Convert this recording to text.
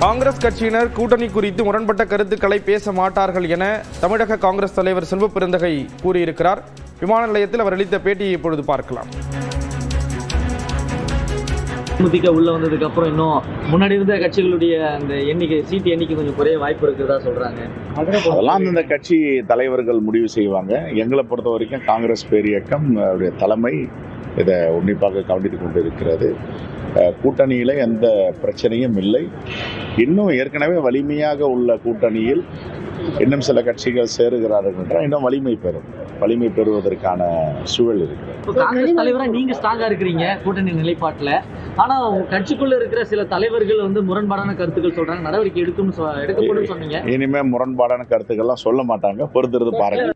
காங்கிரஸ் கட்சியினர் கூட்டணி குறித்து முரண்பட்ட கருத்துக்களை பேச மாட்டார்கள் என தமிழக காங்கிரஸ் தலைவர் செல்வ பெருந்தகை கூறியிருக்கிறார். விமான நிலையத்தில் அவர் அளித்த பேட்டியை இப்பொழுது பார்க்கலாம். தேமுதிக உள்ள வந்ததுக்கு அப்புறம் இன்னும் முன்னாடி இருந்த கட்சிகளுடைய அந்த சீட்டு எண்ணிக்கை கொஞ்சம் குறைய வாய்ப்பு இருக்கிறதா சொல்றாங்க. அதெல்லாம் இந்த கட்சி தலைவர்கள் முடிவு செய்வாங்க. எங்களை பொறுத்த வரைக்கும் காங்கிரஸ் பேரியக்கம் தலைமை இதை உன்னிப்பாக கவனித்துக் கொண்டு இருக்கிறது. கூட்டணியில எந்த பிரச்சனையும் இல்லை. இன்னும் ஏற்கனவே வலிமையாக உள்ள கூட்டணியில் இன்னும் சில கட்சிகள் சேருகிறார்கள் என்றால் இன்னும் வலிமை பெறுவதற்கான சூழல் இருக்கு. காங்கிரஸ் தலைவரா நீங்க ஸ்ட்ராங்கா இருக்கிறீங்க கூட்டணி நிலைப்பாட்டுல. ஆனா கட்சிக்குள்ள இருக்கிற சில தலைவர்கள் முரண்பாடான கருத்துக்கள் சொல்றாங்க, நடவடிக்கை எடுக்கப்படும் சொன்னீங்க. இனிமே முரண்பாடான கருத்துக்கள்லாம் சொல்ல மாட்டாங்க, பொறுத்திருந்து பாருங்க.